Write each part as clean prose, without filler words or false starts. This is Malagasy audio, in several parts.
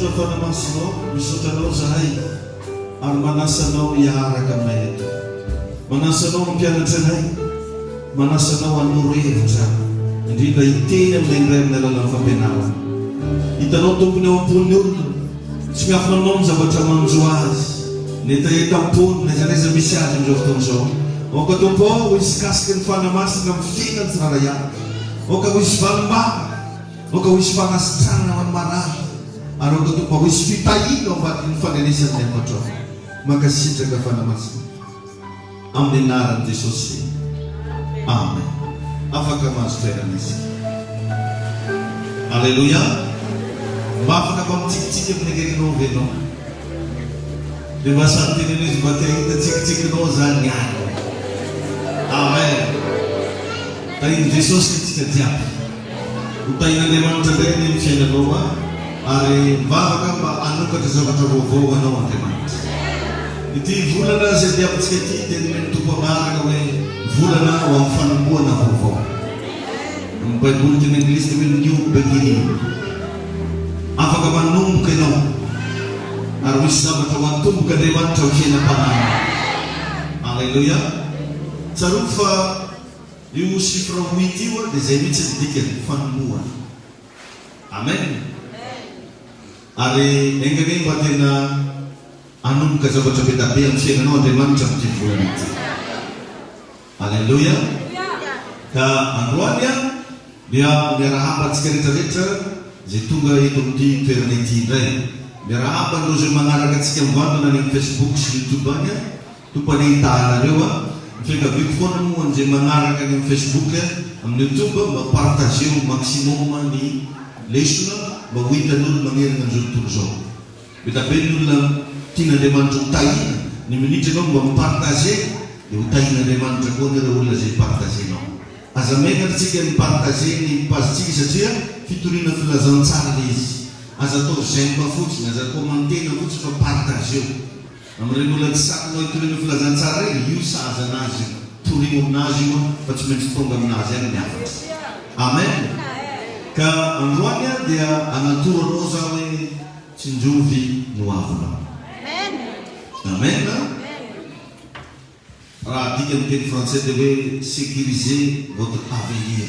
misaotra fanamasinao, misaotranao zahay ary manasanao hiaraka aminay eto. Manasanao mampianatra anay, manasanao hanoro hevitra, indrindra hiteny aminay indray amin'ny alalan'ny fampianarana. Hitanao tompony eo ambony olona, tsy miafina aminao ny zavatra manjo azy, netaetam-pony naizanaiza misy azy amin'izao fotoan'izao. Oka tompo ao ho isy kasika ny fanamasina amin'ny fiainany tsirara ihany. Oka ho isy valim-bava, oka ho isy fanasitrana amin'ny marary, ary oka tompo ho isy fitahiana ao ambadiny fanenesany ankoatrao. Mankasitraka fanamasina amin'ny anaran'i Jesosy. Amen. Afaka mahazo toerana isika. Alleluia. Mba afaka mba mitsikitsika amin'ny akekinao venao. Dia mba samy tenena izy mba te-hita tsikitsikinao zany ihany. Amen. Tahin'i Jesosy itsika jiaby. Ho tahin'Andriamanitra indray ny fiainanao ary mba afaka mba hanokatra zavatra vaovao anao Andriamanitra. Ity volana izay diavintsika ity dia ny tompo amaraka hoe volana ho amin'ny fanombohana vaovao. Ny Baiboly teny Anglisy hoe new beginning. Afaka manomboka ianao ary misy zavatra ho antomboka Andriamanitra ho fiainam-panahiny. Alleluia. Tsaroako fa io chiffre 8 io dia izay mihitsy ny dikany fanombohana. Amen. Ary engany mba tena hanomboka zavatra be tabe amin'ny fiainanao Andriamanitra amin'ity volana ity. Alleluia. Ka androany dia miarahaba antsika rehetrarehetra izay tonga eto amin'ity toerana ity indray. Miarahaba andreo izay magnaraka antsika mivantana ny Facebook sy YouTube any tompany hitahanareo mifekaviko foana moa an'izay magnaraka ny Facebook amin'ny YouTube mba partageo maximum ny lesona mba ho hitan'olona manerana an'izao tontolo izao. Be tabe ny olona tian'Andriamanitra ho tahina ny minitra anao mba mipartage dia ho tahin'Andriamanitra koa nireo olona izay partagenao. Aza maina tsika ny partage ny pazitsika satria fitoriana filazantsara le izy. Aza atao j'aime fotsiny, aza komantena fotsiny fa partageo. Amin'ireny olona tsy sakinao hitoriana filazantsara regny, io sahaza anazy torimo aminazy io fa tsy maintsy tonga aminazy any miafatra. Amen. Ka androany dia anatoro anao za hoe tsinjovy no avinao. Amen. Raha dika amin'ny teny français dia hoe sécuriser votre avenir.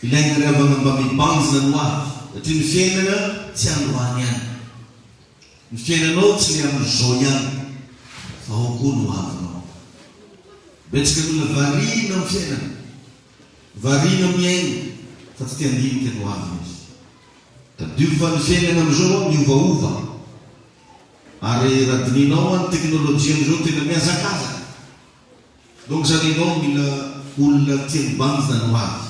Ilaina ravana mba mibanjina no avy satria ny fiainana tsy androany ihany. Ny fiainanao tsy le amin'izao ihany fa ao koa no avinao. Betsaka ny olona variana amin'ny fiainana, variana miaina fa tsy te-handinika no avina izy. Tadio fa ny fiainana amin'izao miovaova. Ary raha dininao ny teknôlôjia amin'izao tena mihazakazaka. Donc zany ianao mila olona tia mibanjina no avy.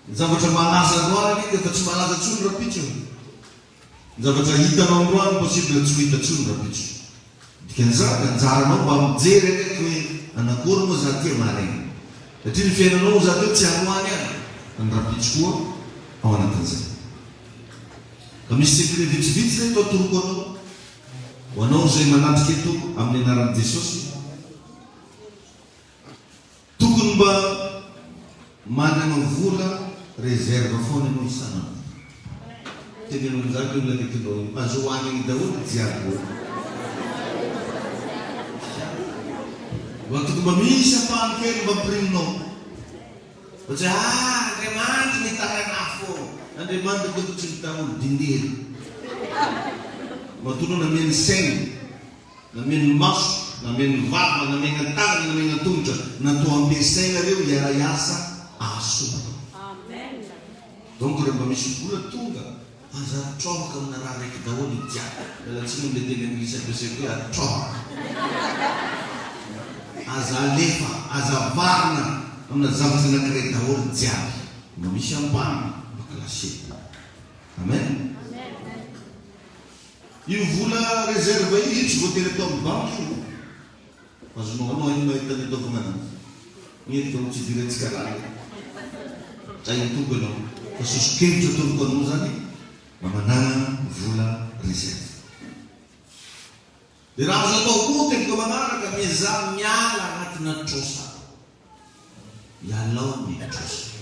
Ny zavatra malaza androany dia fa tsy malaza tsony rapitso. Ny zavatra hitanao androany possible tsy ho hita tsony rapitso. Dikan'izany anjaranao mba mijery aneky hoe anakory moa za tia maraina. Satria ny fiainanao za teo tsy androany any, ny rapitso koa ao anatin'izay. Ka misy secret vitsivitsy zay tao toroko anao. Ho anao izay manatrika eto amin'ny anaran'i Jesosy. Tokony mba manana vola réserve foana ianao isanandro. Tenenao amin'izany olona netinao azo hohaniny daholo jiaby. Mba tokony mba misy ampahany kely mba ampirinao. Satria Andriamanitra nitaranafo. Andriamanitra koa tsy nitaholo dindery. Matona nameny saigny, nameny maso, nameny vava, nameny tanana, nameny tongotra, natao ampiasaina reo hiara-iasa ahasoa. Donc rehefa misy vola tonga, aza atroaka amina raha raiky daholo jiaby. Alatsiny amin'ilay teny anglisy ampiasaiko hoe atroaka. Aza alefa, aza varina amina zavatra anankiray daholo jiaby. Mba misy ampahany baklasé. Amen. Io vola réserve io tsy voatery atao amin'ny banky io. Azonao anao ino mahita ny ataovana anazy. Mety fa tsy direntsika raha. Zay tonga anao. Fa sosokevitra ataovako anao zany mba manana vola réserve. Dia raha azo atao koa teniko manaraka mizaha miala anatina trosa. Ialao ny trosa.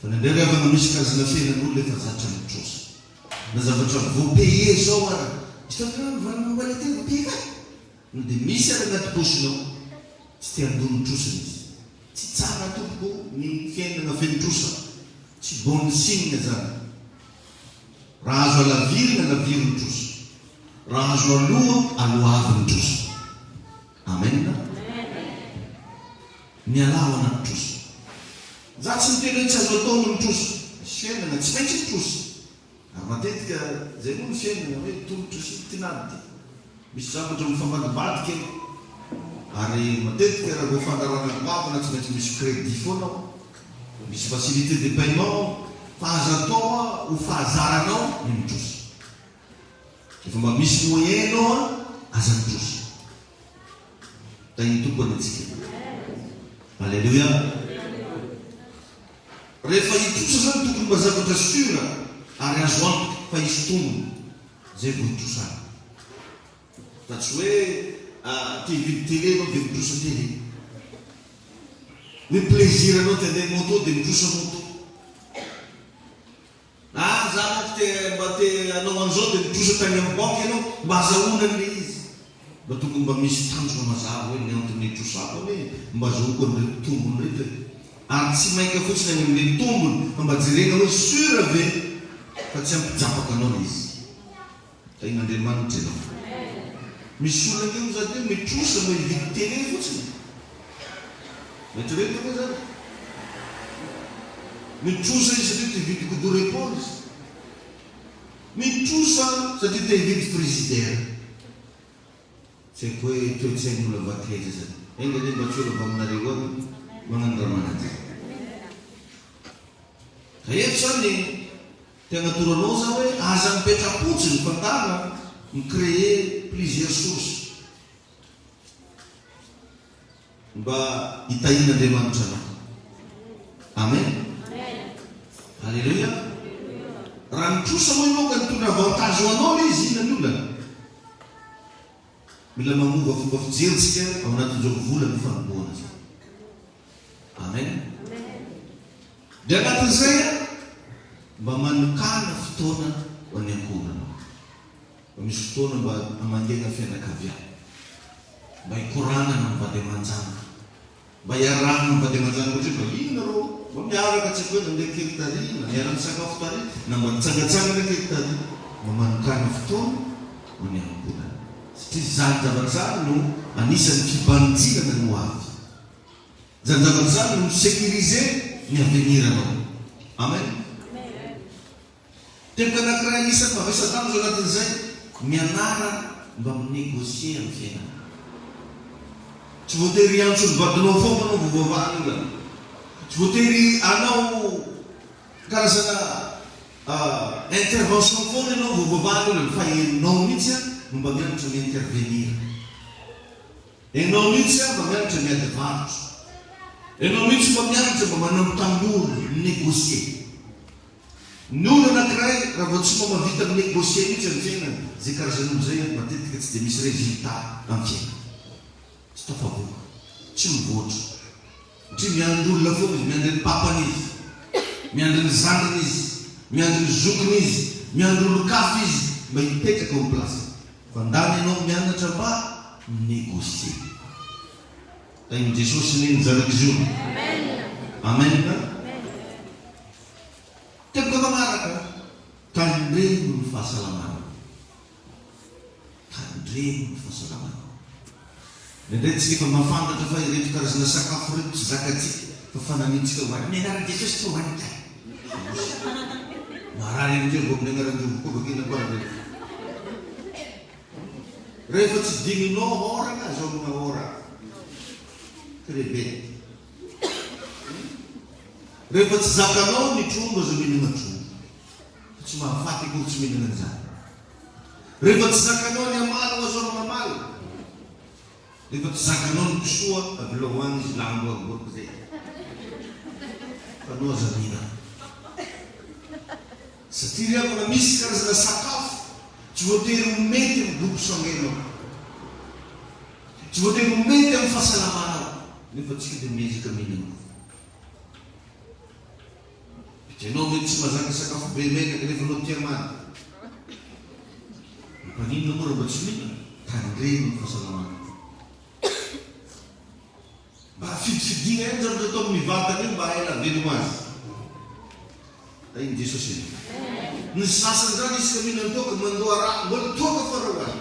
fa nanderavana misy karazana fiainan'olo efa zatra mitrosa na zavatra voapaye zao ara istanambola tena voapaye ka no dia misy ary anaty posinao tsy tia andony trosana izy tsy tsara tompoko ny fiainana fenitrosa tsy bonne signe zany raha azo alavirina alaviriny trosa raha azo aloha alohaviny trosa amen mialao anaty trosa za tsy miteny hoe tsy azo ataony ny trosa fiainana tsy maintsy ny trosa ary matetika zay moa ny fiainana hoe tolo-trosa tinady misy zavatra mifambadibadika ary matetika raha voafandarana bavana tsy maintsy misy crédit foanao misy facilité de paiement fahazatoa ho fahazaranao ny mitrosa efa mba misy moyenao aza mitrosa tagny tompony atsika alleluia rehefa hitrosa zany tokony mba zavatra sura ary azo antoka fa hisy tombony zay vo hitrosana fa tsy hoe ty hividy télé anao dia mitrosa télé hoe plaisir anao ty andeha moto dia mitrosa moto zany mba te anao an'izao dia mitrosa tagny amin'ny banky ianao mba azahoanan'le izy mba tokony mba misy tanjona mazava hoe ny antony trosako hoe mba azahoako an'le tombony reto ary tsy mainka fotsiny any amin'le tombony fa mba jerena hoe sura ve fa tsy ampijapaka anao le izy tain'Andriamanitra ianao misy olona keo zany hoe mitrosa mba hividy télé fotsiny mety reto koa zany mitrosa izy satria te hividy couteau réponse mitrosa satria te hividy frigidaire tsy haiko hoe toe-tsain'olona vakaiza zany enga ne mba tsy ola vaminareo any magnano raha manazy ka eto zany tena toranao za hoe aza mipetrapotsy ny fantara micréer plusieurs sources mba hitahin'Andriamanitra anao amen alleluia raha mitrosa moa ianao ka nitondra avantage ho anao le izy inona ny olana mila mamova fomba fijeritsika ao anatin'izao volany fanomboana zay amen dia anatin'izay mba manokana fotoana ho any ankohonanao mba misy fotoana mba amandena fianakaviana mba hikoranana ny vady aman-jana mba hiarahana ny vady aman-jana ohatra mba ino rô mba miaraka tsy hoe nandeha kely tary na miara-misakafo tary na mba nitsangatsangana kely tary mba manokana fotoana ho any ankohonana satria zany zavatra zany no anisan'ny fibanjirana no avy zany zavatra zany no sécuriser ny aveniranao amen teko anankiray anisany mavesa-dano zo anatin'izay mianara mba minégocier amin'ny fiainana tsy voatery antso ny vadinao foana anao vovavany olana tsy voatery anao karazana intervention foana anao vovavany olana fa enao mihitsy no mba mianatra miintervenir enao mihitsy mba mianatra miady varotra enao mihitsy mba mianatra mba manamotandolo négocier ny olo anankiray raha vao tsy mba mavita minégocier mihitsy amin'ny fiainana zay karazan'olo zay matetika tsy dia misy résultat amin'ny fiainana tsy tafavoaka tsy mivoatra satria miandry olona foana izy miandry ny papany izy miandry ny zanany izy miandry ny zokiny izy miandry olo-kafy izy mba hipetraka ao place fa ndany ianao mianatra mba minégocier tain'i Jesosy ny zanak'izy amen teko magnaraka tandremo ny fahasalamana tandremo ny fahasalamana ndraindray tsika efa mafantatra fa ireto karazana sakafo reto tsy zakatsika fa fananitsika hoany amin'ny anarany Jesosy tsy hoany kay marary amindreo vo amin'ny anaran'ireo vokobakina koa reto rehefa tsy digninao orana zao amina ora crevette rehefa tsy zakanao ny trombo azo mihinana trombo tsy mahafaty koa tsy mihinana an'izany rehefa tsy zakanao ny amalo azo mamalo rehefa tsy zakanao ny kisoa avilao hoany izy lambo agoroko zay fa anao aza mihinana satria rehefa misy karazana sakafo tsy voatery ho mety amin'ny doko sangenao tsy voatery ho mety amin'ny fahasalamanao nefa tsika dia miezaka mihinana Ianao mety tsy mahazaka sakafo be menaka rehefa anao tiamana. Maninona moa raha mba tsy mihinana? Tandremo ny fahasalamana. Mba fidifidigna ihany zavatra atao amin'ny vatana io mba haela veloma azy. Iny Jesosy iny. Ny sasany zany isika mihinana toaka mandoa raha mbola toaka farao azy.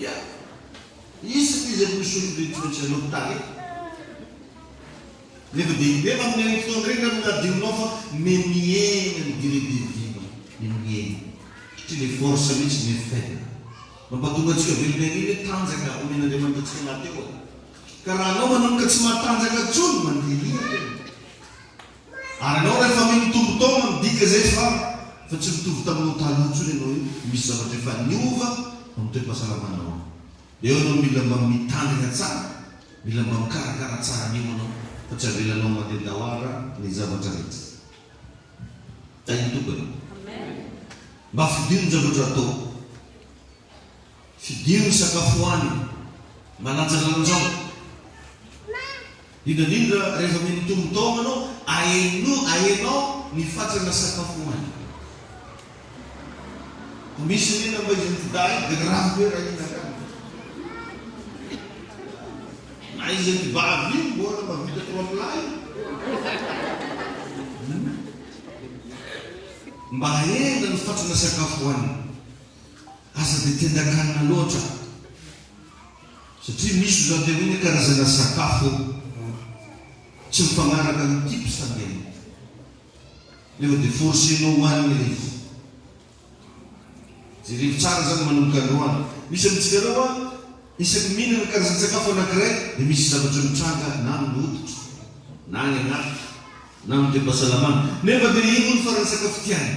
Ia. Isika izy amin'ny solon'ilay tsy maintsy anao nefa dia indeva amin'ny fotoana regny raha minadinonao fa miaina ny durée de vie miaina. Satria le force mihitsy ny faible. Mampatonga antsika velona iny tanjaka omen'Andriamanitra antsika anaty eo. Ka raha anao manomboka tsy mahatanjaka intsony mandeha ary anao rehefa mitombo taona midika zay fa tsy mitovy taminao taloha intsony ianao io. Misy zavatra efa niova amin'ny toe-pahasalamanao. Eo anao mila mba mitandrina tsara, mila mba mikarakara tsara anio anao. Fa tsy avelanao mandeha dahoara ny zavatra rehetra. Iny tokony. Mba fidio ny zavatra atao. Fidio ny sakafo hohanina. Malanjalanjao. Indrindra rehefa mitombo taona anao, ahenao ny fatrana sakafo hohanina. Misy nina mba izy nitiday, dia raha be raha ina ka. Na izy nitibavy, mbola mavita tao amilay. Mba ahena ny fatrana sakafo hohanina. Asa dia tendakanina loatra. Satria misy zao dia hoe karazana sakafo tsy mifanaraka ny type sanguin. Nefa dia forcenao hohanina ilay izy. Jerevo tsara zany manomboka androany. Misy amintsika reo isaky mihinana karazana sakafo anankiray dia misy zavatra mitranga na amin'ny hoditra, na any anaty, na amin'ny toe-pahasalamana. Nefa dia ino ny farany sakafo tiany.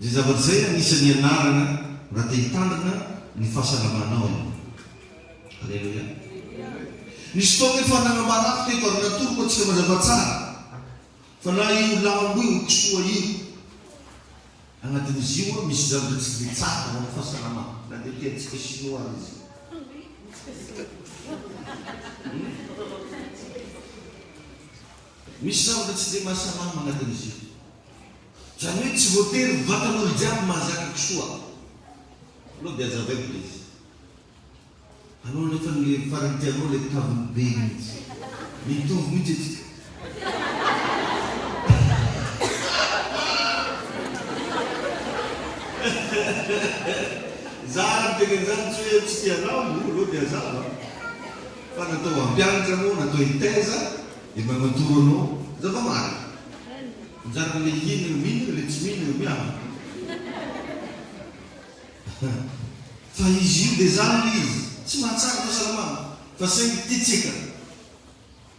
Zay zavatra zay anisan'ny anarana raha te hitandrina ny fahasalamanao. Alleluia. Nisy fotoana efa nanambarako teto ary natoroko antsika mazava tsara fa na io lambo io kisoa io agnatin'izy io misy zavatra tsy dia tsara amin'ny fahasalamana. Na dia tiantsika chinois izy. Misy zavatra tsy dia mahasalama agnatin'izy io. Zany hoe tsy voatery vatan'olo jiaby mahazaka kisoa. Anao dia azavaiko ilay izy. Anao nefa ny farany tianao ilay taviny be mihitsy. Mitovy mihitsy atsika. Zara tena zany tsy hoe tsy tianao, olo dia azava. Fa natao ampianatra moa, natao hitaiza, dia magnatoro anao, zava-mary. Mijaraka ilay hinana mihinana, ilay tsy mihinana miama. Fa izy io dia zany izy, tsy mahatsara fahasalamana. Fa saingy tiatsika.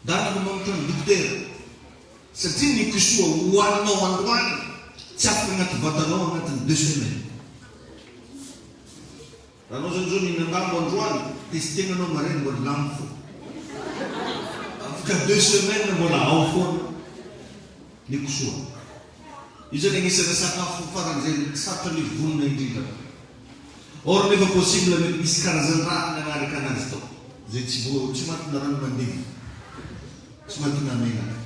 Dana manomboka ny dokotera. Satria ny kisoa hohaninao androany, tsy afaka agnaty vatanao agnatin'ny 2 semaines. Raha anao zany zao mihinan-dambo androany, tesitenanao maraina mbola lamo fo. Afaka 2 semaines mbola ao foana ny kisoa. Io zany agnisana sakafo faran'izay sarotra ny vonona indrindra. Or nefa possible mety misy karazany raha nanaraka anazy tao. Zay tsy mahatonga rano mandeha. Tsy mahatonga menaka.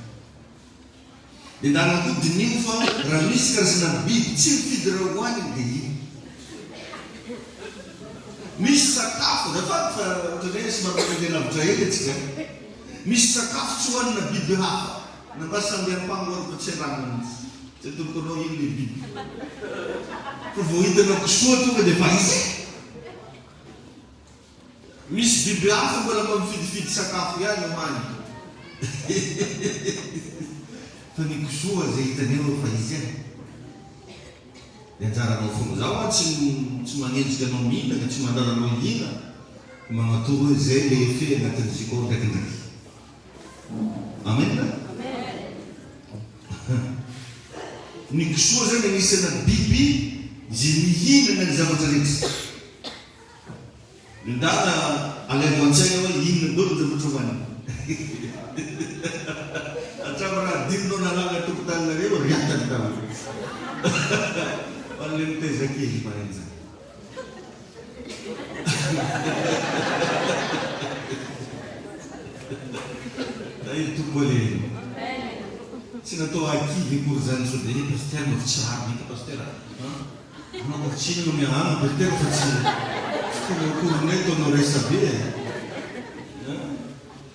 Dia darana koa dinio fa raha misy karazana biby tsy mifidy raha hohaniny dia ino. Misy sakafo, dafa fa ohatran'ny sy mampatonga lavitra hely atsika. Misy sakafo tsy hohanina biby hafa. Na mba samby ampango ary fa tsy rano mihitsy. Tsy atoloko anao ino le biby. Fa vao hitanao kisoa tonga dia fa izy. Misy biby hafa mbola mifidifidy sakafo ihany hohanina. Fa ny kisoa zay hitaneo fa izy ihany. Dia anjaranao foana zao tsy magnenjika anao mihinana, tsy mandara anao hihina. Magnatoro hoe zay le efe agnatin'izy koa ndraikindraiky. Amen. Ny kisoa zany anisana biby izay mihinana ny zavatra rehetra. Ndana alaivo an-tsaina hoe inona dolo ny zavatra hohanina. Hatramo raha dininao nalàna tokotaninareo riatany taminy. An'ilay mitaiza kely maran'ny zany. Itu boleh. Sina to aqui de curzan so de pastel no charme de pastel. Não vou te no meu ano, pastel fazia. Como curneto não recebia.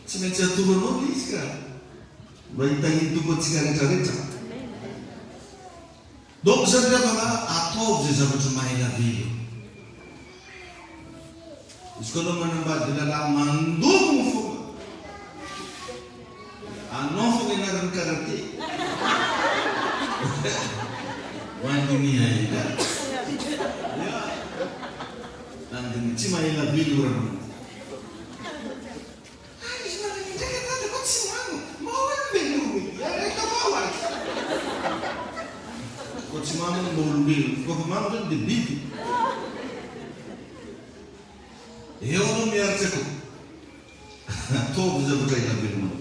Sina tinha tudo no lisca. Vai tá indo com cigarro careta. Donc je vais là à toi je vais me la vie. Sekolah menambah di dalam mandum. Non fu che non karate. Quando mi hai da. Quando mi ci mai la bilu. Ai, ma che te che tanto continuano. Ma ora bilu. Era cavolo. Continuano no bilu. Continuano de bilu. Eu não me artico. Todos eu vou na bilu.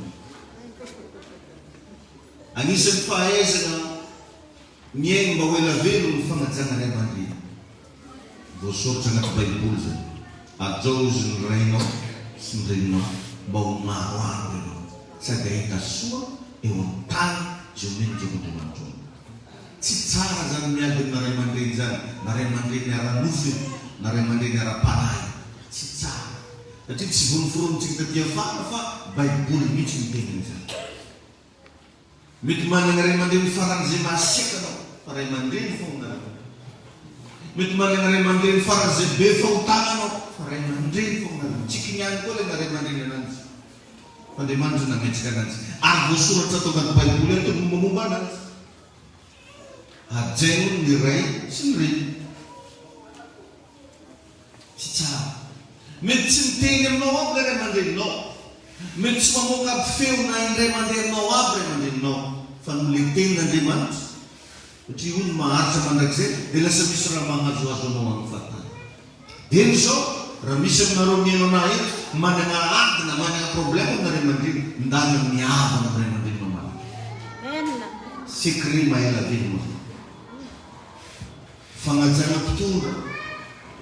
Ang isang paese na niyeng mawala velo fangatsangan ay mandi. Dosok sangat baik pulsa. Adjous reino sundino bau marwar velo. Sagay kasua ewan tan jumin jumin jumin. Citsara zan miagin naray mandi zan naray mandi nara nufit naray mandi nara panay. Citsara. Jadi sibun furum cingkat dia fa baik pul micin tingin zan. Mitman ng mandin farang zimasik ano para mandin fong na. Mitman ng mandin farang zibefong tangano para mandin fong na. Chikinyan ko lang ng mandin na. Pandiman sa namin sikanan. Argo surat sa tugang Bible ito mumubanan. At jengon ni Ray sinri. Chicha. Mitsintingin mo wag na mandin no. Mit semua feel na indre mandir no abre mandir no fanuliting na diman utiun maarsa managse dela sabisra mga zuazo no ang fata denso ramisem narom niyo na it manangaat na mga problema na rin mandir ndang niya na rin mandir no man sikri may labin mo fangazana putura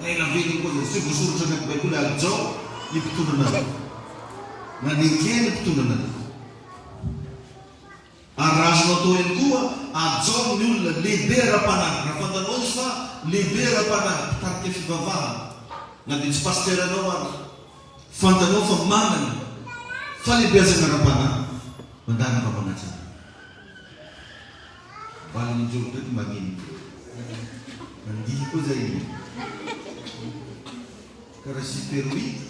may labin ko sigusur sa nagbekula jo iputura na Nandiyan ito na natin. Aras na to yung kuha, adjong nyo libera pa na. Rapandanon sa, libera pa na. Tarkif bava. Nandit sa pastera naman. Fandanon fa manan. Falibya sa ngarapan na. Mandana pa pa na siya. Bali ng joke ito maging. Nandito ko sa inyo. Karasi perwi.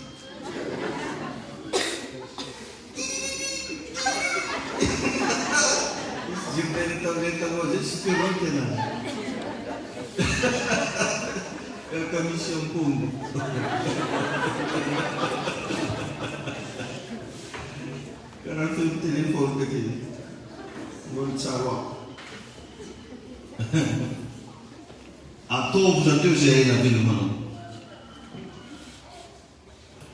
Lenta voce sicuramente no. El commission punto. Karena tu telefon kecil. Bon sawa. Atau betul saya nak bilang mana.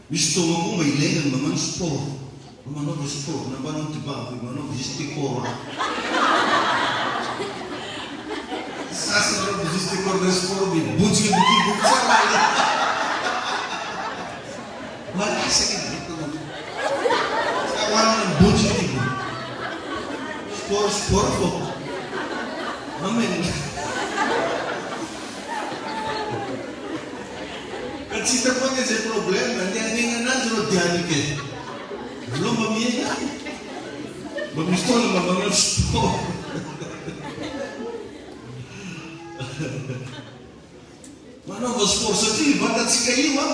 Misto mo may lengan naman sport. Mana sport, na ba nang tiba, mana bistikor. Sasa na bistikor na sport, bunyi bukan. Wala sakit dito. Wala nang bunyi dito. Sport po. Amen. Kasi tapos yung problema, hindi nga nandiyo diyan ke. Belum mamiya. Bagusto na mga sport. Mana ba sport sa ti badat si kaiwa.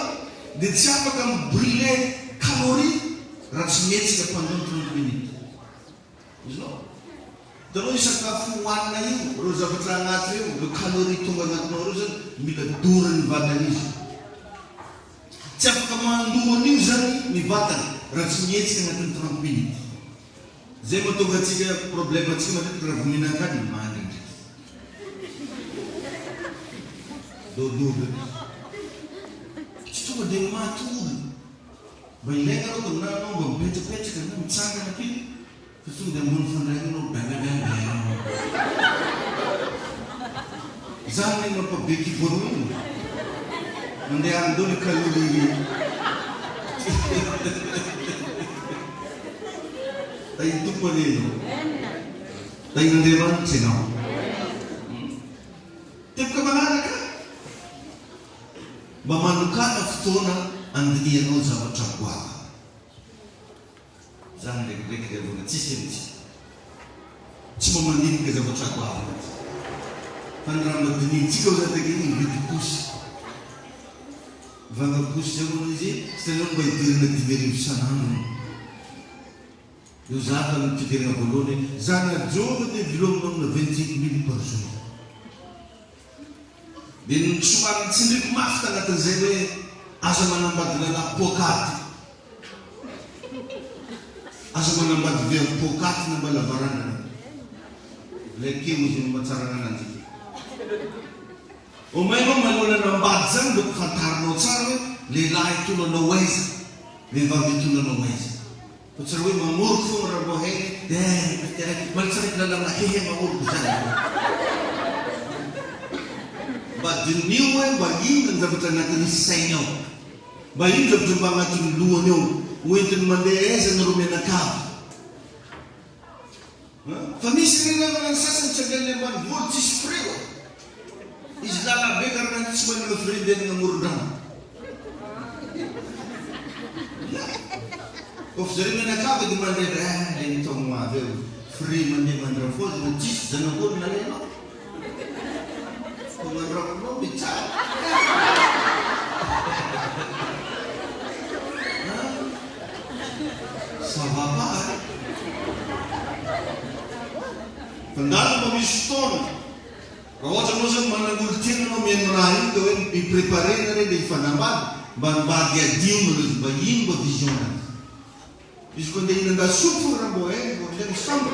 Di siapa kang brile kalori ratsmet sa pandon 30 minit. Isno. Dalo isa ka fuwan na yun. Rosa patrangat yun. Kalori tungangat na rosa. Mila duran badanis. Siapa kang duman yun zari ni batan. Ratsmet sa natin 30 minit. Zemo to gatsiga problema tsika natin ravminakan manin. Do. Itu ada yang mati. Banyak orang tu nak nombor pecah kan, misalnya nanti, itu dia munfan lagi nombor benda. Zaman ini apa beki baru? Anda yang dulu kalori. Tain'ny tompony ianao. Tain'Andriamanitra ianao. Teboka manaraka. Mba manokana fotoana andinianao zavatra goava. Zany ndraikidraiky dia avona tsisy mihitsy. Tsy mba mandinika zavatra goava. Fa ny raha madinitsika ao zany takeny vidikosy. Vangakosy zay moa izy, sy tanao mba hidirana 10,000 isan'andro. Io zaka ny fidirana voalohany, zana joga dia vilomina amina 25,000 par jour. Dia ny somariny tsy ndreko mafy tagnatin'izay hoe aza manambady lalahy pokaty. Aza manambady vea pokaty na mba lavaranana. Lekeo izy ny matsarana ananjy. O may moa manao nambady zany mba fantarinao tsara hoe lehilahy tonanao aiza, vehivavy tonanao aiza. Fa tsara hoe mamoroko foana raha mbo hainy dia malitsaraiky lalana hehe mamoroko zany. Mba dinio hoe mba ino ny zavatra anatin'ny sainy ao. Mba ino zavatra mba agnatin'ny lohany ao. Hoentiny mandeha aiza na romenakavy. Fa misy rinavana ny sasany tsy andeha ambany voly tsisy freo. Izy lalabe karana tsy manana firendenana amoron-drano. Kofa zareo menakavy dia mandeha le nitao moavy eo. Fre mandeha mandrafozy na tsisy zanak'olo na lenao. Mandrafonao bitsara. Ça va pas. Fandalo mba misy fotoana. Raha ohatra anao zany manangolo tena anao mihaino raha iny dia hoe miprepare na re dia hifanambady mba mbady adio izy mba ino mba vision azy. Izy koa andeha hinan-dasopy raha mbo hainy mbo andeha misamba.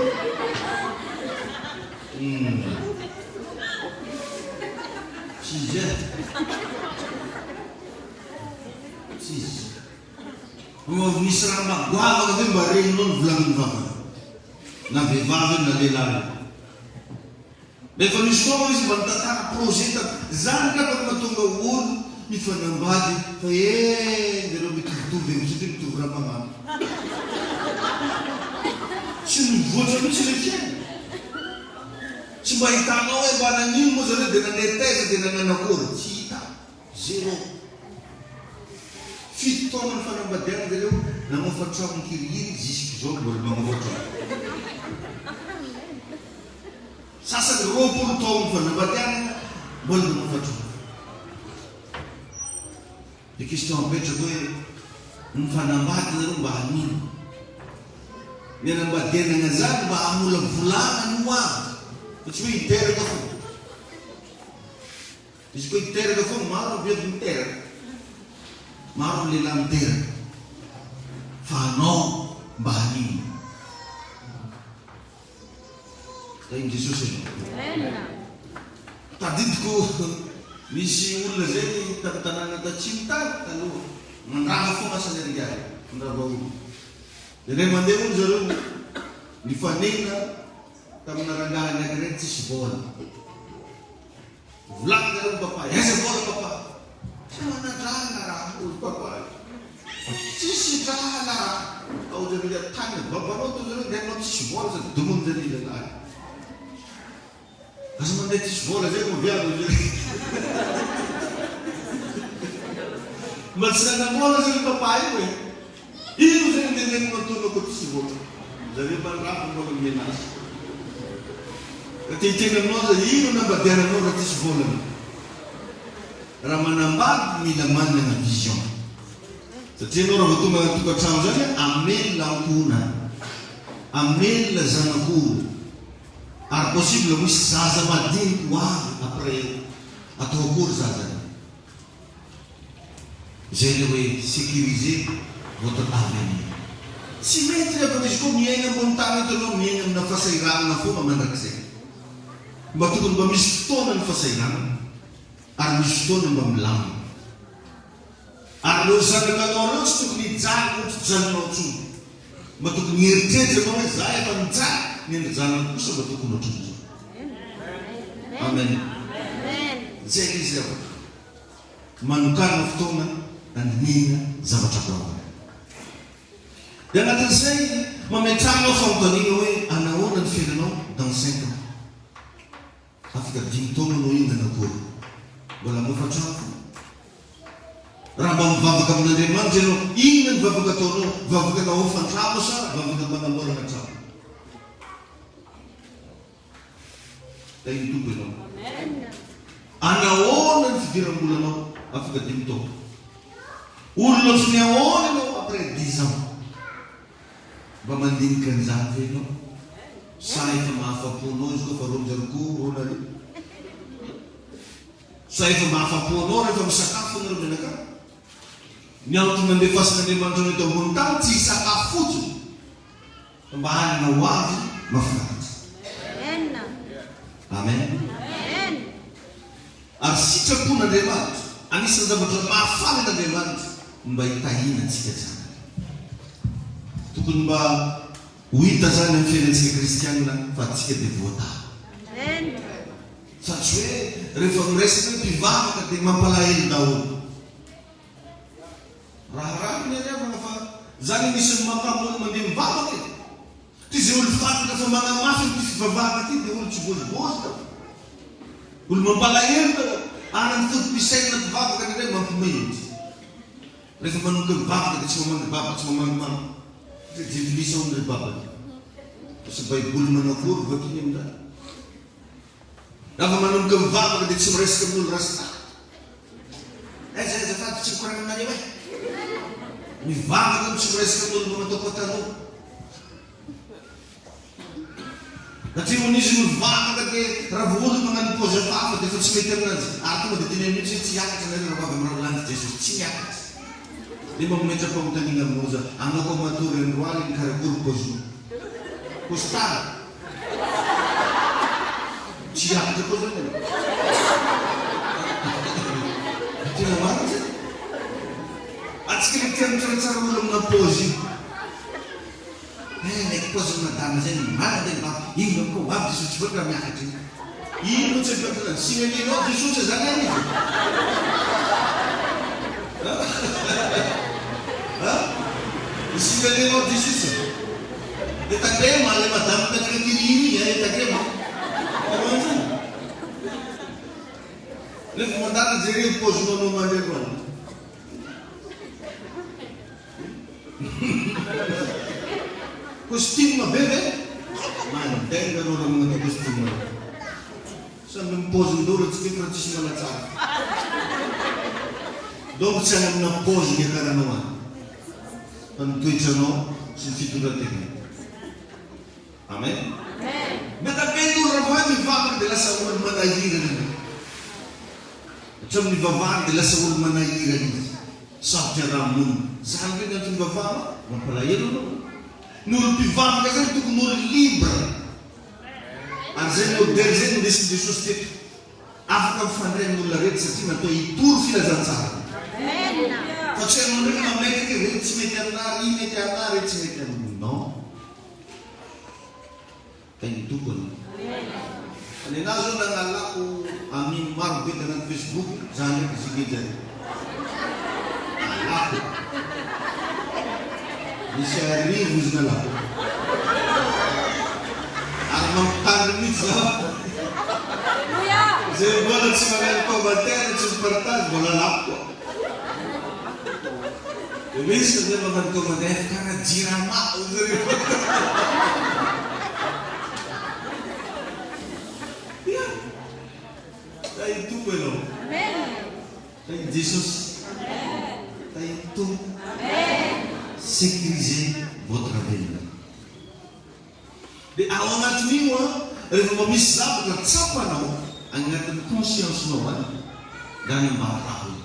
Tsisy e. Tsisy. Misy raha magoavaka zay mba regninao ny volagniny vavany. Na vehivavy na lehilahy. Rehefa misy fotoana izy mba mitantara projet zany ka mba mahatonga olo mifanambady fa ndereo mitovitovy eny satria mitovy raha magnano. Tsy mivoatra mihitsy le fiaina. Tsy mba hitanao hoe mba nanino moa zareo dia nanetaiza dia nananakory. Tsy hita. Zero. Fito taona ny fanambadiana zareo namofatrano kirihiry jusque zao mbola mamofatrano. Sasany 20 taona ny fanambadiana mbola mamofatrano. Dia question apetraka hoe ny fanambady zareo mba hanino. Ny anambadianana zany mba hamola volana no avy. Fa tsy hoe hiteraka fo. Izy koa hiteraka fo maro viavy miteraka. Maro lehilahy miteraka. Fa anao mba hanino. Tain'i Jesosy ianao. Tadidiko misy olona zay tamin'ny tanàna tatsimo tany taloha. Mandraha foana asany ariary. Mandrava olo. Dia ray mandeha olo zareo nifanena tamina rangahy anankiray tsisy vola. Volagny zareo ny papa, aiza vola papa? Tsy manadrana raha olo papa. Tsisy drala. Ao zareo tany babanao to zareo dia anao tsisy vola sady domony zareo lehilahy. Asa mandeha tsisy vola zay mo viavy zareo. Mba tsy nanamola zareo papa io hoe. Ino zay ndenenina ataonao tsisy vola? Zareo mandrapa mbola menazy. Titena aminao zay ino nambadiananao raha tsisy volana. Raha manambady mila manana vision. Satria anao raha tonga tokantrano zany amelona ankona, amelona zanak'olo. Ary possible misy zaza madinika ho avy après atao akory zaza. Zay le hoe sécuriser votre avenir. Tsy mety rehefa izy koa miaina ambony tany eto anao miaina amina fahasahiranana foana mandrakizay. Mba tokony mba misy fotoana ny fahasahiranana ary misy fotoana mba milamina. Ary leo zanakanao reo tsy tokony hijaly ohatry janonao intsony. Mba tokony hieritreritry anao hoe za efa mijaly ny endry janona kosa mba tokony ohatran'izao. Amen. Zay izy ao. Manokana fotoana andinina zavatra goavana. Dia anatin'izay mametrahana fanontaniana hoe anahoana ny fiainanao dans 5 ans. Afaka 5 taona no iny anakory. Mbola mofatrano. Raha mba mivavaka amin'Andriamanitra ianao, inona ny vavaka ataonao? Vavaka nao fantramo sa vavaka manamorana trano? Dia iny tompo ianao. Anahoana ny fidiram-bolanao afaka 5 taona? Olona sy ny ahoana ianao après 10 ans? Mba mandinika an'izany ve ianao? Sa efa mahafaponao izy koa fa rojaroko ronare? Sa efa mahafaponao rehefa misakafo nareo menaka? Ny antony nandefasin'Andriamanitra ny eto ambony tany tsy hisakafo fotsiny. Mba hanana ho azy mahafinaritra. Amen. Ary sitrapon'Andriamanitra, anisan'ny zavatra mahafaly n'Andriamanitra mba hitahina antsika tsara. Tokony mba ho hita zany amin'ny fiainantsika kristianina fa antsika dia voatara. Satria hoe rehefa miresaka hoe mpivavaka dia mampalahelo daholo. Raha ny ariavana fa zany misy mampamolo mandeha mivavaka e. Ty izay olo fataka fa manamafy ty fivavaka ty dia olo tsy bôzibôzy. Olo mampalahelo anany fotom-pisaina ty vavaka nire mampimehitsy. Rehefa manomboka mivavaka dia tsy mamangy baba, tsy mamangy mama. Jevilisa onry babany. Sy baiboly manakory vakiny amin'izany. Raha manomboka mivavaka dia tsy miresaka amin'olo rasta. Zay azafady tsy mikorana aminareo e. Mivavaka tsy miresaka amin'olo manatao pataloha. Satria hoan'izy mivavaka dia raha voolo magnano pôzy hafa dia efa tsy mety aminazy. Ary tonga dia teny amin'itsy hoe tsy hiakatra nareo raha vavaka amin'ireo landy Jesosy, tsy miakatra. Dia mba metraka mitaniana amin'oza, anao koa matory androany ny karakory pôzinao. Postara. Tsy hiakatra koa zany. Tena marina zay. Atsika ny tia mitsaratsara olo amina pôzy io. Naiky pôzy madama zay mana dia mba ino koa aby Jesosy tsy voatra miakatra iny. Ino tsy voatra zany? Sinanenao Jesosy zany any izy. Sinanenao Jesosy. Dia tagrema ilay madama tagrema tagrema. Ano zany? Rehefa mandala jereo pôzinao no mandeha roany. Costume bebe mandenga no raha magnatao costume. Samy mipôzindolo tsy fa tsisy manatsara. Donc tsy any amina pôzy ny akaranao any. Fa ny toetranao sy ny fitondran-tena. Amen. Metaben'olo raha hoe mivavaka dia lasa olo manahirana. Hatraminy vavahana dia lasa olo manahirana izy. Sarotra raha monina. Zany hoe ny antony vavahana mampalahelo anao. Ny olo mpivavaka zany tokony olo libre. Ary zay modèle zay no ndesin'i Jesosy teto. Afaka mifandray amin'olona rehetra satria natao hitory filazantsara. Fa tsy hainao ndraiky mametaka rehetra tsy mety aminary, iny mety aminary, rehetra tsy mety amin'olo. Non. Ny tompony. Ny anazy zao nangalako aminy maro be anaty Facebook, zany ndraiky zigejany. Alako. Misy arivo izy nalako. Ary mampitandry mihitsy zaho. Zay mbola tsy magnano commentaire, tsy mipartage, mbola lako koa. Dia misy zay magnano commentaire, kara jirama. Tayo tompo ianao. Tayo Jesosy. Tayo tompo. Sécurisez votre avenir. Dia ao anatin'io rehefa mba misy zavatra tsapanao agnatin'ny conscience-nao any, dia any ambaraho.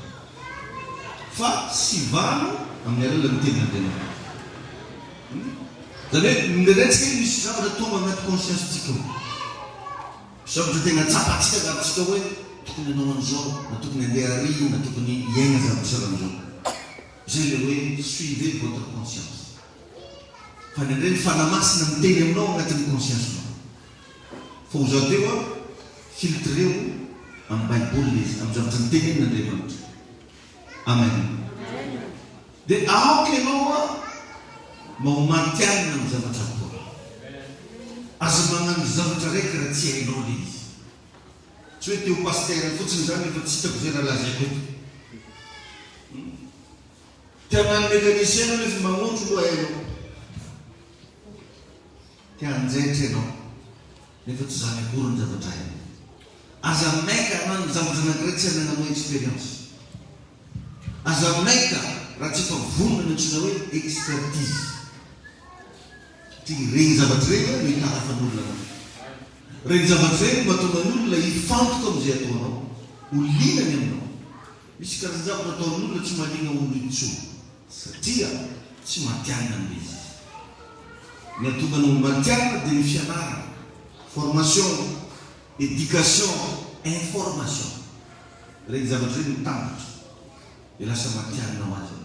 Fa sy vano amin'ny alalan'ny tenin'Andriamanitra. Zany hoe miretsika io misy zavatra tonga agnaty conscience-tsika. Zavatra tena tsapatsika agnatintsika hoe tokony hanao an'izao, na tokony handeha ary, na tokony hiaina zavatra saran'izao. Zay le hoe suivez votre conscience. Fa ny indray ny fanamasina miteny aminao agnatin'ny conscience-nao. Fa ho zao teo filtreo amin'ny baiboly izy, amin'ny zavatra miteny n'Andriamanitra. Amen. Dia aoka ianao maomatianina amin'ny zavatra atao. Azo magnano zavatra raiky raha tsy hainao le izy. Tsy hoe teo pastera fotsiny zany efa tsy hitako zay raha lazaiko eto. Tiagnano mécanicien nefa magnondro loha hainao. Tianjaitra ianao nefa tsy zany akory ny zavatra hainao. Aza maika anao ny zavatra anankiray tsy hananao expérience. Aza maika raha tsy efa vonona antsoina hoe expertise. Regny zavatra regny no hitarafan'olona anao. Regny zavatra regny mahatonga ny olona hifantoka amin'izay ataonao, ho linany aminao. Misy karazany zavatra ataon'olona tsy mahalina olo intsony satria tsy matianina amin'ilay izy. Ny atonga anao matianina dia ny fianarana, formation, éducation, information. Regny zavatra regny mitambatra dia lasa matianina ho azy.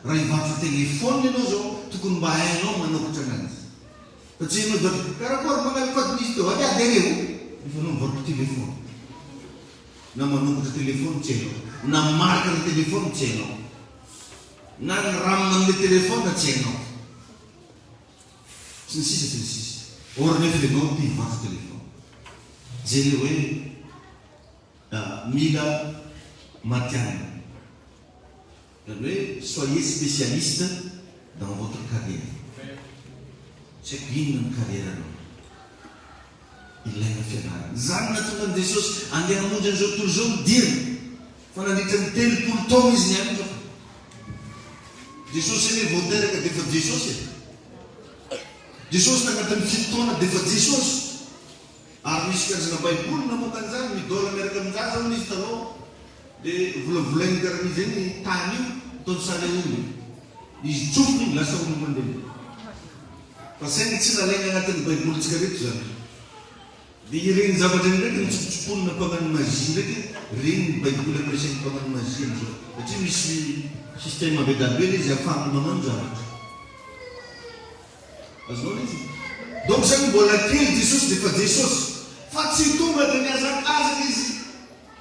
Raha hivarotra telefôny ianao zao tokony mba hainao manokatra anazy. Satria ianao zao karakory manao code misy teo ade reo efa anao mivarotra telefôny. Na manokatra telefôny tsy hainao, na marika ny telefôny tsy hainao, na ny ramona amin'ilay telefôny tsy hainao. Sy ny sisa sy ny sisa. Or nefa ilay nao tia hivarotra telefôny. Zay le hoe mila matianina. Soyez spécialiste dans votre carrière. C'est une carrière. Il est un fianarana. Zany natonga ny Jesosy andeha hamonjy an'izao tontolo izao midina. Fa nandritra ny telopolo taona izy niany zao. Jesosy anie vao teraka dia efa Jesosy. Jesosy tagnatin'ny fito taona dia efa Jesosy. Ary misy karazana baiboly namoaka an'izany midôla miaraka amin'izany zao izy taloha. Dia volavolainy karaha izy eny tany io ataony Saleomy. Izy tsofiny iny lasa olo mandeha. Fa saingy tsy nalaina agnatin'ny baibolitsika reto zany. Dia ireny zavatra ndraiky nitsopotsoponina mpagnano magie ndraiky, reny ny baiboly ampiasainy mpagnano magie am'izao. Satria misy système be izy ahafahana magnano zavatra. Azonao izy. Donc zany mbola kely Jesosy dia efa Jesosy. Fa tsy tonga dia niazakazaka izy.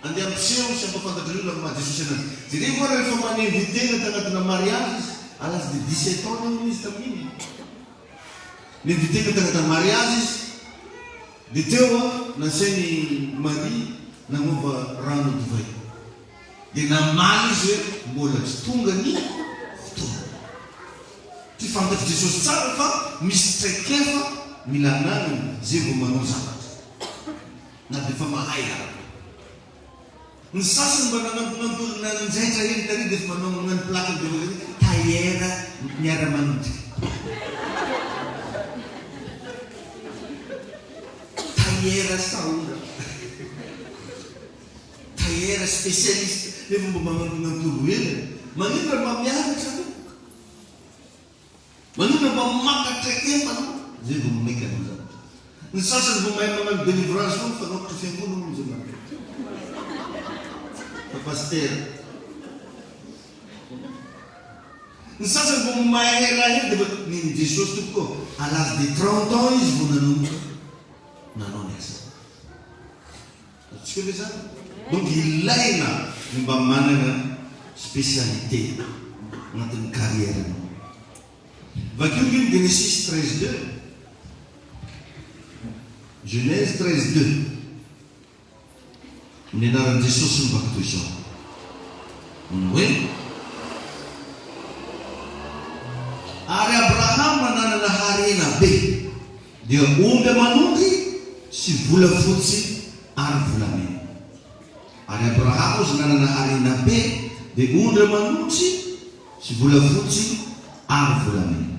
Andeha ampiseho sy ampafantatra ny olona amin'ny maha-Jesosy anazy. Dia rehefa rehefa maninvitena tagnatina mariage izy, à l'âge de 17 ans izy tamin'iny. Ninvitena tagnatina mariage izy. Dia teo nasainy Marie nanova rano divay. Dia namaly izy hoe mbola tsy tonga ny fotoana. Ty fantatry Jesosy tsara fa misy traikefa mila ananany zay vao manao zavatra. Na dia fa mahay ara. Ny sasany mba nanamponamponina nanjaitra eny tary dia efa manao magnano plakany dia hoe tailleur miara-manodika. Tailleur saoura. Tailleur spécialiste. Nefa mba manamponampono eny. Manino raha mba mianatra anao? Manino raha mba makatra kefa anao? Zay vao maika anao zavatra. Ny sasany vao mahay magnano délivrance foana fa anao kotra fiangonana moa zay manao. Pasteur. Ny sasany vao mahay raha eny dia ny Jesosy tokoa à l'âge de 30 ans izy vao nanomboka nanao ny asa. Atsika ve zany? Donc ilaina ny mba manana spécialité agnatin'ny carrière anao. Vakeo ny Genesis 13:2. Genèse 13:2. Ny anaran'i Jesosy mivaka toy izao. Hoe ary Abrahama nanana harena be dia omby aman'ondry sy volafotsy ary volamena. Ary Abrahama ozy nanana harena be dia ondry aman'ondry sy volafotsy ary volamena.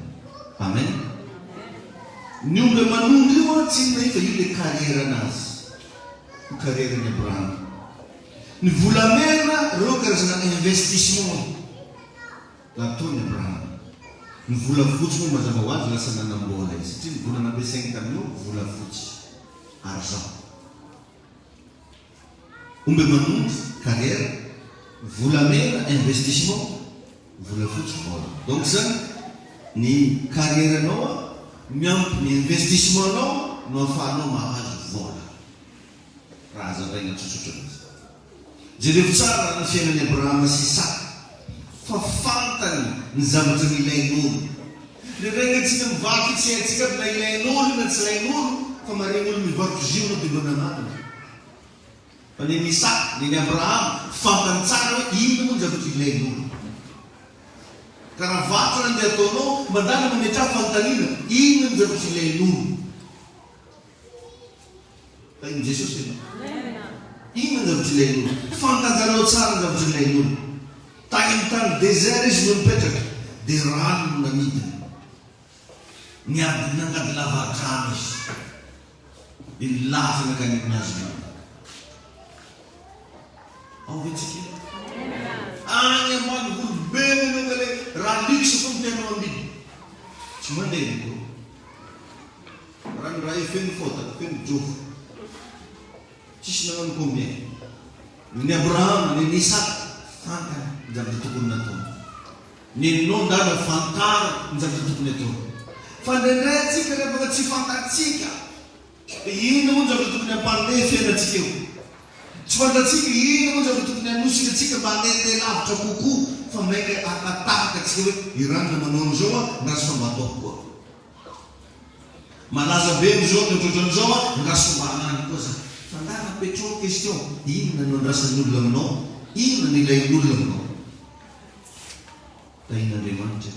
Amen. Ny omby aman'ondry io tsy inona fa io le carrière anazy. Carrière ny Abrahama. Ny volamena reo karazana investissement nataony Abrahama. Ny volafotsy moa mazava ho azy lasa nanambola izy satria ny vola nampiasainy tamin'io volafotsy argent. Omby aman'ondry carrière, volamena investissement, volafotsy vola. Donc zany ny carrière anao miampy ny investissement anao no ahafahanao mahazo vola. Raha azavaina tsotsotra azy. Jereo tsara ny fiainan'i Abrahama sy Isaka fa fantany ny zavatra nilain'olo. Regnantsika mivaky tsy haintsika na ilain'olo na tsy ilain'olo fa maregny mivaky zio no dia nananana. Fa ny Isaka, ny Abraham fantany tsara hoe inona moa ny zavatra ilain'olo. Ka raha vaky nandeha ataonao mandala mametraka fanontaniana inona ny zavatra ilain'olo. Fa iny Jesosy ianao. Inona ny zavatra ilain'olo. Fantanjanao tsara ny zavatra ilain'olo. Tany amin'ny tany désert izy no mipetraka dia rano no namidiny. Niady nangady lava-drano izy. Dia nilaza nakanidina azy. Ao vetsika. Any ambany olombelona ianao kale raha liksa fo ny tenao amidy. Tsy mandeha ko. Raha ny raha feno fota, feno jofo. Tsisy nagnano combien. Ny Abraham, ny Isaka fantany ny zavatra tokony natao. Ny nondana fantara ny zavatra tokony atao. Fa ndraindray tsika rehefa tsy fantatsika. Inona moa ny zavatra tokony hampandeha fiainantsika eo. Tsy fantatsika inona moa ny zavatra tokony hanosika tsika mba handeha lavitra kokoa. Fa maika atahaka tsika hoe irana manao an'izao ndraso fa mba ataoko koa. Malaza be amin'izao ny ohatran'izao ndraso mba hanany koa zany. Fa ndara napetrao question inona no andrasan'ny olona aminao, inona ny ilain'olona aminao. Tahin'Andriamanitra.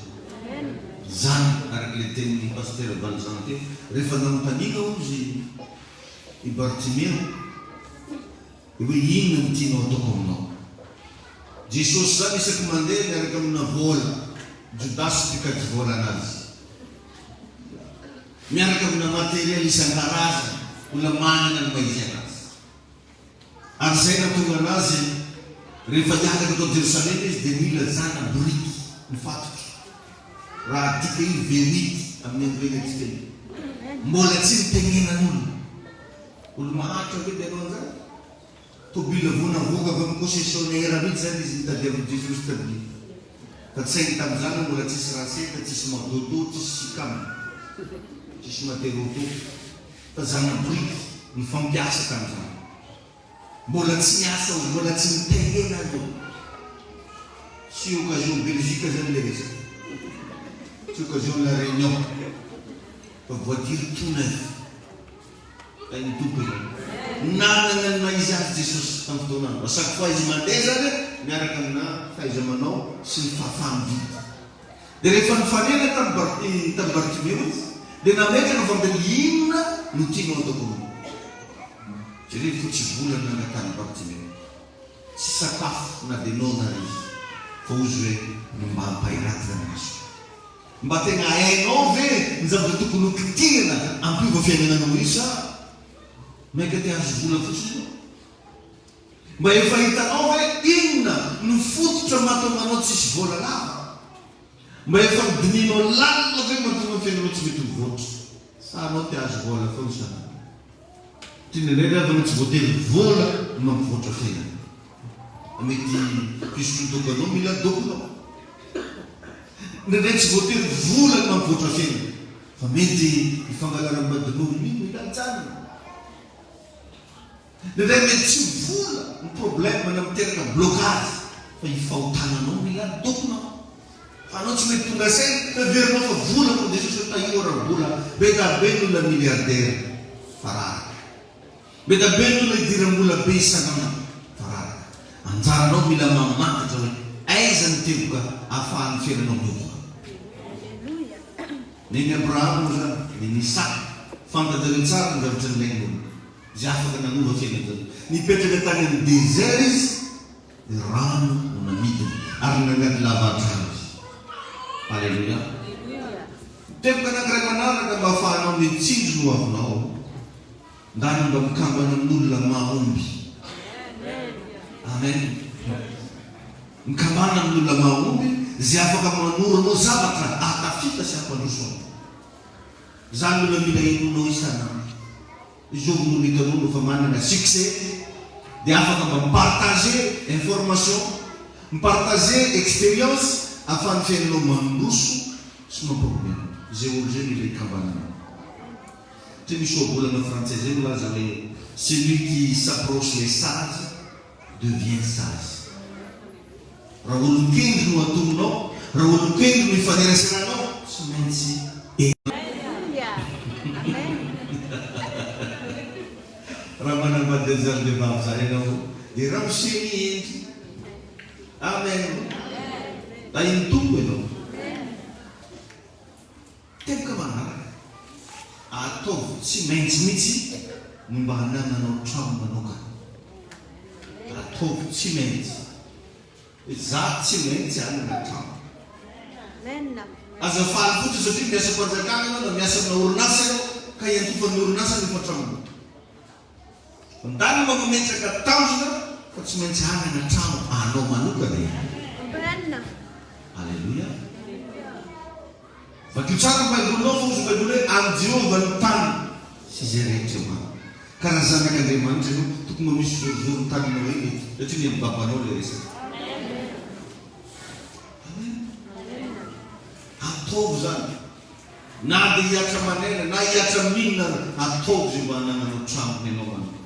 Zany araka le tenin'ny pasteur Valjean teo rehefa nanontaniana ozy i Bartimeo hoe inona ny tianao ataoko aminao. Jesosy zany isaky mandeha miaraka amina vola Jodasy mpikady vola anazy. Miaraka amina materiel isan-karazany olona manana ny maizy anazy. Ary zay natonga anazy rehefa hiakatra tao Jerosalema izy dia mila zana boriky mifatotra. Raha tika io verity amin'ny anglais atsika io. Mbola tsy nitenenan'olona. Olo mahantra hoe dia anao an'izany. Tobila vonavoaka avy amin'ny concessionnaire mihitsy zany izy nitady amin'ny Jesosy tadia. Fa tsy hainy tamin'izany mbola tsisy raseta, tsisy madodo, tsisy sikamy, tsisy materoto. Fa zana boriky ny fampiasa tamin'izany. Mbola tsy miasa, mbola tsy nitengena io. Sy occasion Belgique zany le resaka. Sy occasion la Réunion. Fa voiture tout neuf. Tainy tompony. Nanana ny maizy azy Jesosy tamin'ny fotoanany. Chaque fois izy mandeha zany miaraka amina fahaiza-manao sy ny fahafahany vita. Dia rehefa nifanena tamin'ny Bartimeo izy dia nametraka fa dia inona no tianao ataoko aminao. Jereo fotsy volana nangatany Bartimeo. Tsy sakafo na dia nona izy. Fa ozy hoe mba hampahiraty anazy. Mba tena hainao ve ny zavatra tokony ho kitihana ampiova fiainananao io sa maika te azo vola fotsiny. Mba efa hitanao hoe inona no fototra mahatonga anao tsisy vola lava. Mba efa midininao lalina ve mahatonga ny fiainanao tsy mety mivoatra. Sa anao te azo vola foana sa tineneny avy anao tsy voatery vola mampivoatra fiainana. Mety pisotro-dokanao mila dokonao. Ndraindray tsy voatery vola ny mampivoatra fiainana. Fa mety hifangalara-badin'olo iny mila tsanina. Ndraindray mety tsy vola ny problème na miteraka blocage. Fa hifahotananao mila dokonao. Fa anao tsy mety tonga saina fa verinao fa vola ko Jesosy tahio raha vola. Beta be ny olona milliardaire fararaka. Beta be ny olona idiram-bola be isanana fararaka. Anjaranao mila mamantatra hoe aiza ny tevoka ahafahan'ny fiainanao miova. Neny Abraham zany, neny Isaka fantajareo tsara ny zavatra nilain'olona. Zay afaka nanova fiainana. Nipetraka tany amin'ny désert izy dia rano no namidiny ary nangady lava-drano izy. Alleluia. Tevoka anankiray manaraka mba ahafahanao mitsinjo no avinao. Ndany mba mikambana amin'olona mahomby. Amen. Mikambana amin'olona mahomby zay afaka manoro anao zavatra atafita sy ampandroso. Zany olona mila inonao isanandro. Izy io no hitanao fa manana succès dia afaka mba mipartager information, mipartager expérience afin fiainanao mandroso sy mampamomena. Zay olo zay mila hikambanana. Tu misy ohabolana français zay milaza hoe celui qui s'approche les sages devient sage. Raha olo-kendry no atononao, raha olo-kendry no ifanerasananao, tsy maintsy raha manambady zany le vavy zany ianao dia raha miseny endry. Amen. Da iny tombo ianao temoka manaraka ataovy tsy maintsy mihitsy ny mba hanananao trano manokana. Ataovy tsy maintsy za tsy maintsy hanana trano. Azafaly fotsy satria miasa mpanjakana ianao na miasa amina orinasa ianao ka iantofan'ny orinasa nefa trano. Mandany mamametraka tanjona fa tsy maintsy hanana trano anao manokana iny. Alleluia. Vakio tsara baibolinao fotsy baiboly hoe amin'ny Jehovah ny tany sy izay rehetra eo. Karaha zanak'Andriamanitra ianao tokony mba misy zorizoro taninao eny satria ny amin'ny babanao le resaka. Ataovy zany na dia hiatra manena na hiatra minina ataovy zay mba hanananao trano ianao manokana.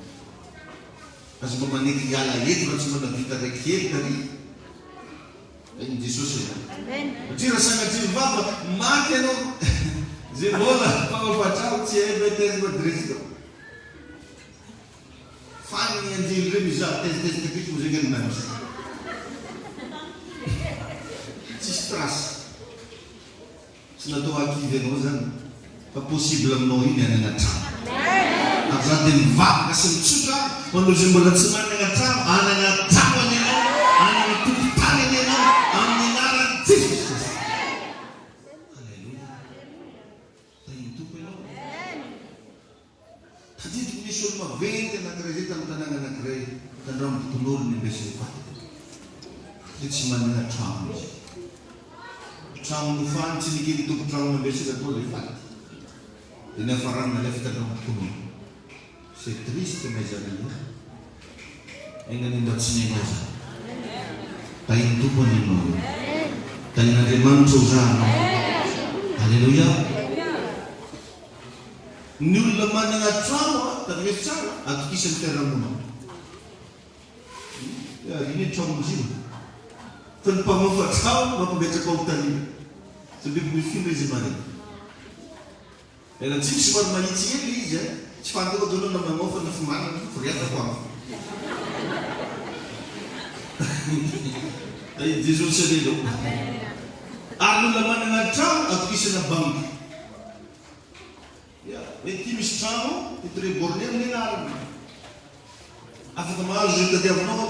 Azo mba maneky hiala eto raha tsy mba vita raiky hely tary iny Jesosy. Satria raha sanatria vava maty ianao zay mbola mpamafatrao tsy hay betesy madresika fany ny anjely reny izaho tezitezika tiky mo zay ganinazy tsisy trasy tsy natao akivy anao zany fa possible aminao iny hanana trano. Ary za dia mivavaka sy mitsotra manao zay mbola tsy manana trano hanana trano any ianao hanana tokotany any ianao amin'ny anarany Jesosy. Alleluia. Tainy tompo ianao. Tadidiko misy olo maventy anankiray zay tamin'ny tanàna anankiray tandramo tokon'olo ny ambesiny faty dia tsy manana trano izy. Trano nofany tsy nikely tompo trano ambesiny atao le faty dia nafarana le fitandramo tokon'olo. C'est triste mes amis. Engani mba tsy nenao zany. Tainy tompony ianao. Tain'Andriamanitra ho zanao. Alleluia. Ny olona manana trano tadresy tsara atokisan'ny fiarahamonina. Iny trano zio. Fa ny mpamafa trano mampimetraka ao taliana. Sabi mifindra izy mare. Ela tsy misy maro mahitsy hely izy tsy fantako dolo na mamafa na fomana foriatako amiko. Ay Jesosy alelo. Ary olona manana trano atokisana banky. Mety misy trano itre borneo ny anarany. Afaka mahazo zay tadiavinao.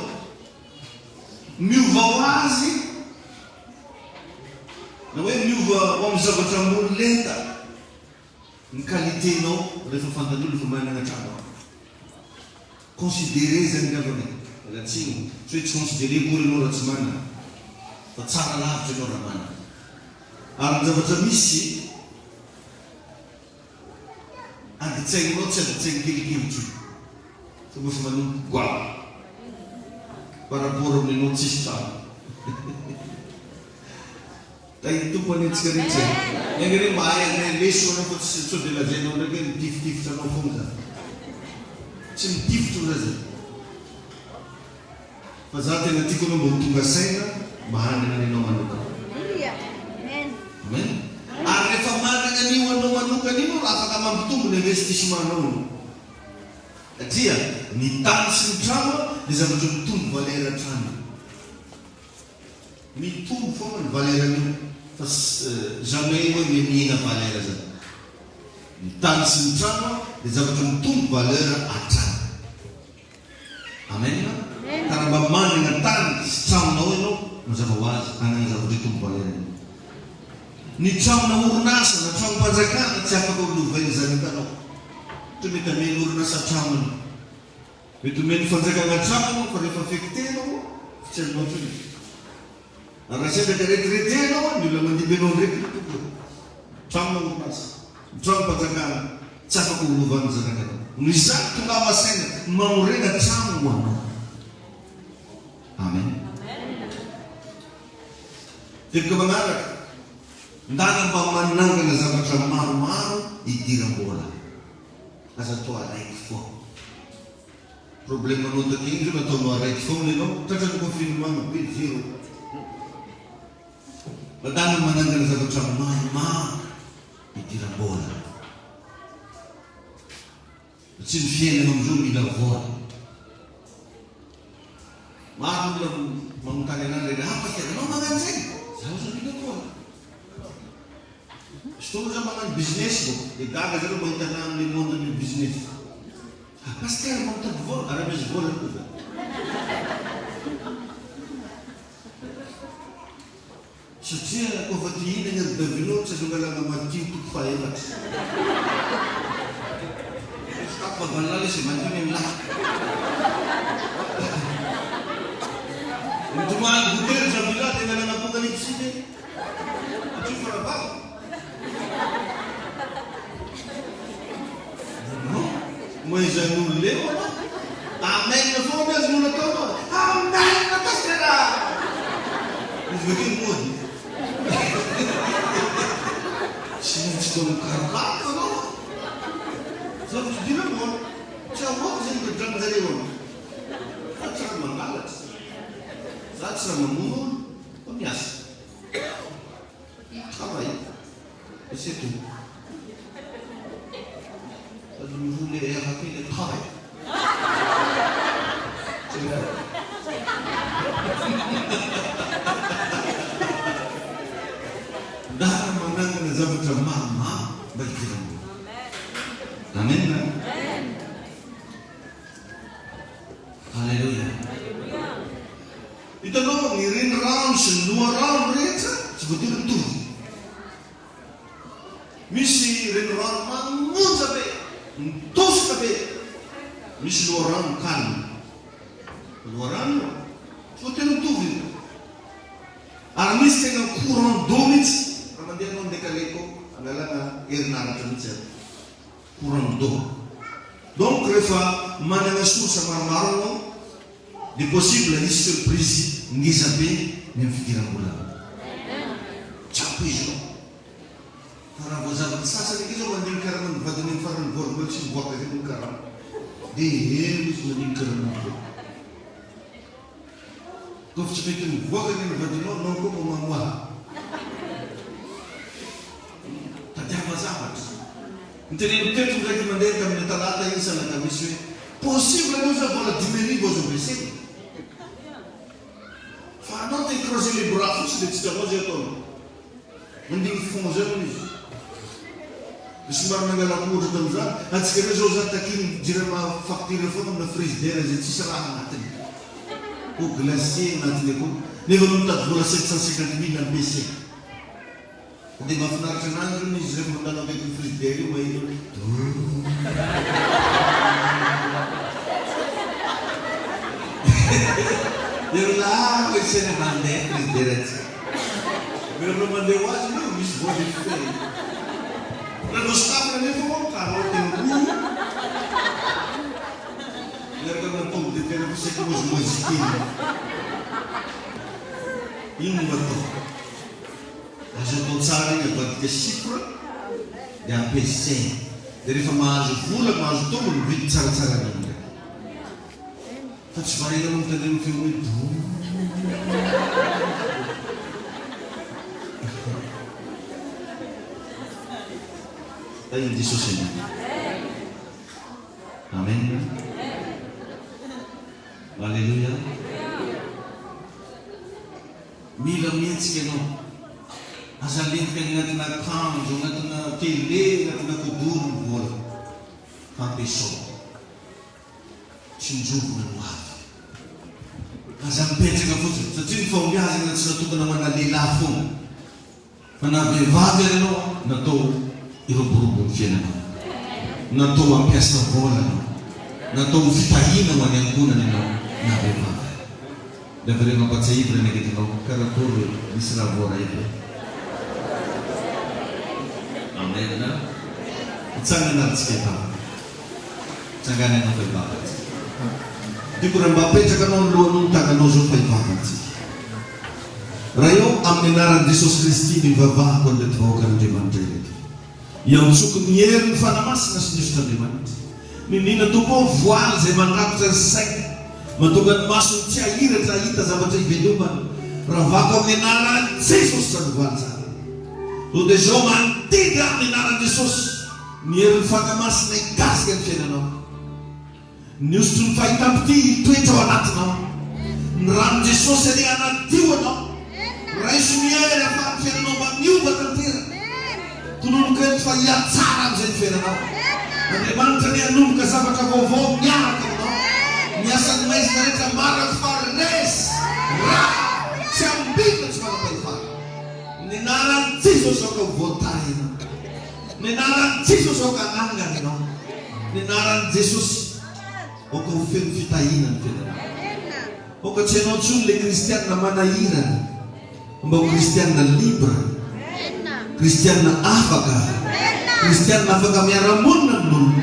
Miova ho azy na hoe miova ho amin'ny zavatra ambony lenta ny qualiténao rehefa fantan'olo fa manana trano. Considéré zany gavana alatsiny tsy hoe tsy considéré kory ianao raha tsy manana fa tsara lavitra ianao raha manana. Ary ny zavatra misy aditsainao tsy aditsainy kelikevitry fa mofa manompo goavy par rapport amin'anao tsisy trano. Tainy tompo anentsika rehetra egny re mahay anay leso anao fa tsy sao de lazainao ndraiky hoe mitifitra anao foana zany tsy mitifitra za zany fa za tena tiako anao mba ho tonga saina mba hanana anao manokana. Amen. Ary rehefa manana an'io anao manokana io afaka mampitombo ny investissement-nao satria ny tany sy ny trano dia zavatra mitombo valera trano mitombo foana ny valerany fa jamais hoe mihina valera zany. Ny tany sy ny trano dia zavatra mitombo valera atrano. Amen. Karaha mba manana tany sy tranonao ianao mazava ho azy hanana zavatra hitombo valera. Ny trano na orinasa na trano mpanjakana tsy afaka olovainy zany kanao. Ohatra mety ameny orinasa tranony mety omeny fanjakana trano fa rehefa affectenao tsy ainao ntsony. Raha sedaka retraitenao ny olona mandibenao ndraiky trano na orinasa trano mpanjakana tsy afaka olovany zanakanao. Ny zany tonga amasaina mamorena trano ho anao. Amen. Teboka manaraka ndana mba manangana zavatra maromaro idiram-bola aza atao araiky foa. Problemanao takeny zao nataonao araiky foana ianao tratra ny confinement be zero. Badana manangana zavatra mama idiram-bola. Tsy ny fiainana amizao mila vola. Maro olona mamontany an'andry eny pakely anao magnano zay. Zaho zao mila vola. Fotoana zaho magnano business bo, dia gaga zareo mahita anahy amin'ny monde-ny business. Pasteur mamontany vola, ary misy vola koa zany. Satria kofa ty hinana ry davinao tsy azo angalana madio toko fahaefatra. Sakafo mavanala izy madio ny lahy. Tomany gotery Zabila dia ngalana apocalypse iny. Atrio farababa. Moa izay olo leo anao. Amen na foana azy no natao. Amen na pastera. Izy vakeo mody. Tsy maintsy tao mikarokaro anao. Zaho tsy dira moa. Tsy ahoako zay midradrana zareo anao. Fa tsy raha mangalatry. Za tsy raha mamono fa miasa. Travail. Et c'est tout. Ça nous voulait rappeler le travail. C'est vrai. Dahil manangana zavatra mama baitirango. Amen. Hallelujah. Hitanao ny renirano sy ny loharano rehetra tsy voatery mitovy. Misy renirano mamonja be, mitosika be. Misy loharano calme. Loharano tsy voatery mitovy. Ary misy tena courant d'eau mihitsy. Raha mandeha anao andekaleko angalana herinaratra mihitsy azy. Courant d'eau. Donc rehefa manana source maromaro anao, dia possible hisy surprise ngeza be ny amin'ny fidiram-bola. Tsapo izy ao. Fa raha voazavaky sasany eky izao mandeha karama ny vadiny ny farany voarobola tsy mivoaka zay ny karama. Dia elo izy mandeha karama ny voaka. Kofa tsy mety mivoaka ny vadinao, nao koa mamoaha. Tadiava zavatra. Niteneno teto ndraiky mandeha tamin'ny talata isana ka misy hoe possible anao za vola 10,000 azo ampiasaina. Fa anao te creuser les bras fotsy dia tsy hitanao zay ataonao. Mandigny fond zay moa izy. Somary nangala ohatra tamin'izany, antsika reo zao zany takiny jirama facture foana amina frigidaire zay tsisy raha anatiny. Au glacier anatiny akao. Nefa no mitady vola 750,000 ampiasaina. Dia mahafinaritra anazy io izy zay mandana avec ny frigidaire io mahita hoe io la hoe sena mandeha frigidaire atsika. Mero no mandeha ho azy io misy vola fey. Raha no stafina nefa ao karoty ny roa. Miaraka amina pomme de terre fisaiky mozimozikiny. Ino no atao? Azo atao tsara iny avadika chiffre dia ampiasaina. Dia rehefa mahazo vola, mahazo tombony mividy tsaratsara ny ndraiky. Fa tsy varena no mitandreny ny feo hoe ino disosena. Amen. Alléluia. Mila mihetsika ianao. Aza lentika agnatina akanjo, agnatina télé, agnatina kodoro ny vola. Fampiasao. Tsy njovona no avy. Aza mipetraka fotsiny. Satria ny fahombiazana tsy natokana ho ana lehilahy foana. Fa na vehivavy ary ianao natao iroborobo ny fiainanao. Natao ampiasa vola anao. Natao fitahina ho any angonana ianao na vehivavy. Dia averena mampatsahivina ny aketinao karakory misy raha voarahivy. Amen. Itsangana antsika vehivavy. Itsangana ianao vehivavy atsika. Diko raha mba apetraka anao ny lohanao ny tagnanao zao vehivavy atsika. Raha eo amin'ny anaran'i Jesosy Kristy mivavahako an'ilay vahoakan'Andriamanitra ireto. Iaotsoky ny hery ny fanamasina sy ny fitandriamanitra. Ninina tompo ao voaly izay mandrakotra ny saina. Mahatonga ny masony tsy ahiratra hita zavatra hivelomana. raha vako amin'ny anaran' Jesosy sanovoany zany. To dia zao mandidy amin'ny anaran' Jesosy ny herin'ny fanamasina higasika ny fiainanao. Ny osotry ny fahitam-pity hitoetra ao anatinao. Ny ranon' Jesosy any anadio anao. Raiso mihery afahan'ny fiainanao maniova tanteraka. Tononoka eto fa hiatsara amin'izay ny fiainanao. Andriamanitra ny hanomboka zavatra vaovao miaraka aminao. Ny asan'ny maizina rehetra maraka fa resy raha tsy ambidina tsy manam-pahefana. Ny anaran'i Jesosy aoka voatary ianao. Ny anaran'i Jesosy aoka anangana ianao. Ny anaran'i Jesosy aoka ho feno fitahina ny fiainanao. Aoka tsy ianao intsony le kristianina manahirana, mba ho kristianina libre, kristianina afaka, kristianina afaka miara-monina amin'olona.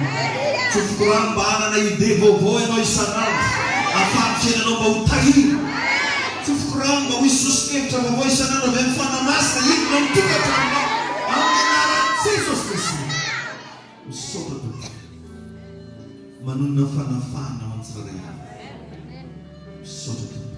Tsy ho fikorana mba hanana ide vaovao ianao isanandro ahafahan'ny fiainanao mba ho tahina. Tsy ho fikorana mba ho isosokevitra vaovao isanandro avy amin'ny fanamasina hidina mitokatranonao amin'ny anaran'i Jesosy Kristy. Misaotra tompoko, manonona fanafahana ho an'ny tsirairay avy. Misaotra tompoko.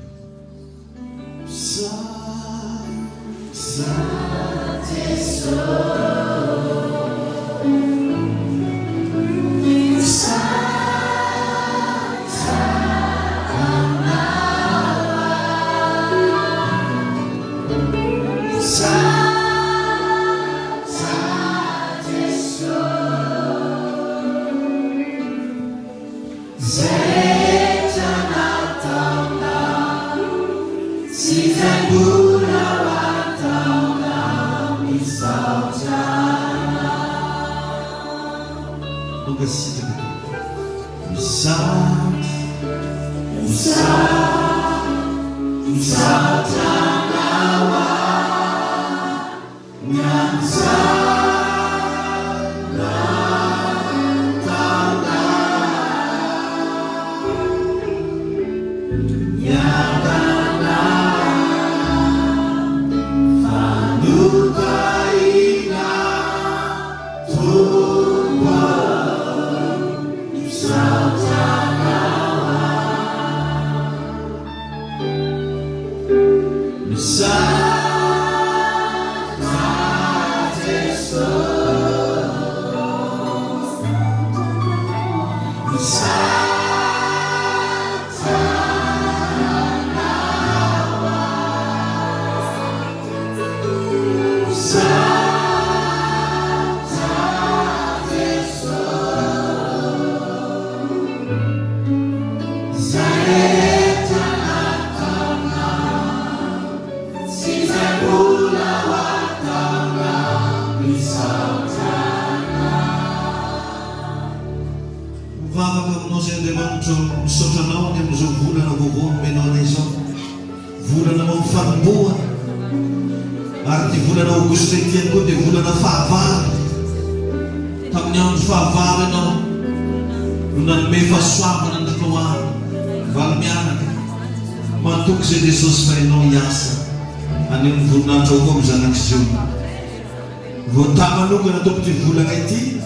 Voatamanokana tompoko ity volana ity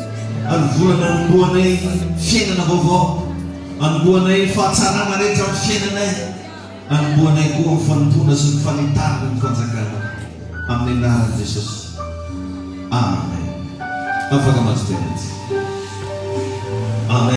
ary volana anombohanay fiainana vaovao, anombohanay fahatsarana rehetra amin'ny fiainanay, anombohanay koa amin'ny fanompona sy ny fanitarana ny fanjakana amin'ny anaran'i Jesosy. Amen. Afaka maty tena.